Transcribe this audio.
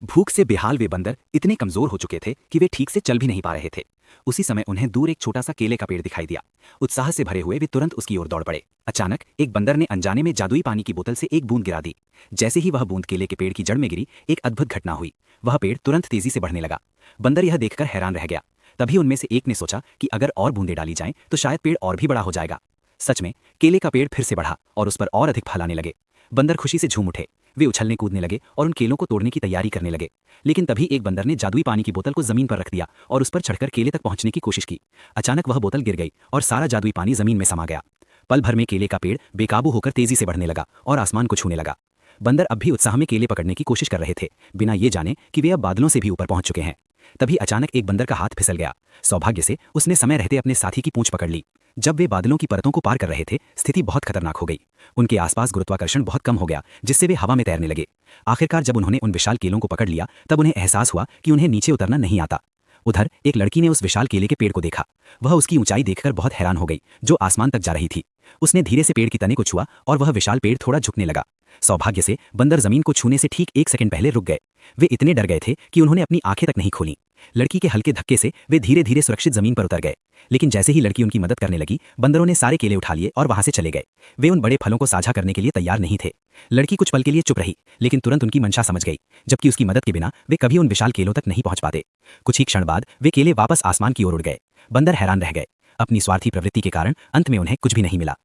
भूख से बेहाल वे बंदर इतने कमजोर हो चुके थे कि वे ठीक से चल भी नहीं पा रहे थे। उसी समय उन्हें दूर एक छोटा सा केले का पेड़ दिखाई दिया। उत्साह से भरे हुए वे तुरंत उसकी ओर दौड़ पड़े। अचानक एक बंदर ने अनजाने में जादुई पानी की बोतल से एक बूंद गिरा दी। जैसे ही वह बूंद केले के पेड़ की जड़ में गिरी, एक अद्भुत घटना हुई। वह पेड़ तुरंत तेजी से बढ़ने लगा। बंदर यह देखकर हैरान रह गया। तभी उनमें से एक ने सोचा कि अगर और बूंदें डाली जाएं तो शायद पेड़ और भी बड़ा हो जाएगा। सच में केले का पेड़ फिर से बढ़ा और उस पर और अधिक फल आने लगे। बंदर खुशी से झूम उठे। वे उछलने कूदने लगे और उन केलों को तोड़ने की तैयारी करने लगे। लेकिन तभी एक बंदर ने जादुई पानी की बोतल को जमीन पर रख दिया और उस पर चढ़कर केले तक पहुंचने की कोशिश की। अचानक वह बोतल गिर गई और सारा जादुई पानी जमीन में समा गया। पल भर में केले का पेड़ बेकाबू होकर तेजी से बढ़ने लगा और आसमान को छूने लगा। बंदर अब भी उत्साह में केले पकड़ने की कोशिश कर रहे थे, बिना ये जाने कि वे अब बादलों से भी ऊपर पहुंच चुके हैं। तभी अचानक एक बंदर का हाथ फिसल गया। सौभाग्य से उसने समय रहते अपने साथी की पूंछ पकड़ ली। जब वे बादलों की परतों को पार कर रहे थे, स्थिति बहुत खतरनाक हो गई। उनके आसपास गुरुत्वाकर्षण बहुत कम हो गया, जिससे वे हवा में तैरने लगे। आखिरकार जब उन्होंने उन विशाल केलों को पकड़ लिया, तब उन्हें एहसास हुआ कि उन्हें नीचे उतरना नहीं आता। उधर एक लड़की ने उस विशाल केले के पेड़ को देखा। वह उसकी ऊंचाई देखकर बहुत हैरान हो गई, जो आसमान तक जा रही थी। उसने धीरे से पेड़ की तने को छुआ और वह विशाल पेड़ थोड़ा झुकने लगा। सौभाग्य से बंदर जमीन को छूने से ठीक 1 सेकंड पहले रुक गए। वे इतने डर गए थे कि उन्होंने अपनी आंखें तक नहीं खोली। लड़की के हल्के धक्के से वे धीरे धीरे सुरक्षित जमीन पर उतर गए। लेकिन जैसे ही लड़की उनकी मदद करने लगी, बंदरों ने सारे केले उठा लिए और वहां से चले गए। वे उन बड़े फलों को साझा करने के लिए तैयार नहीं थे। लड़की कुछ पल के लिए चुप रही, लेकिन तुरंत उनकी मंशा समझ गई। जबकि उसकी मदद के बिना वे कभी उन विशाल केलों तक नहीं पहुंच पाते। कुछ ही क्षण बाद वे केले वापस आसमान की ओर उड़ गए। बंदर हैरान रह गए। अपनी स्वार्थी प्रवृत्ति के कारण अंत में उन्हें कुछ भी नहीं मिला।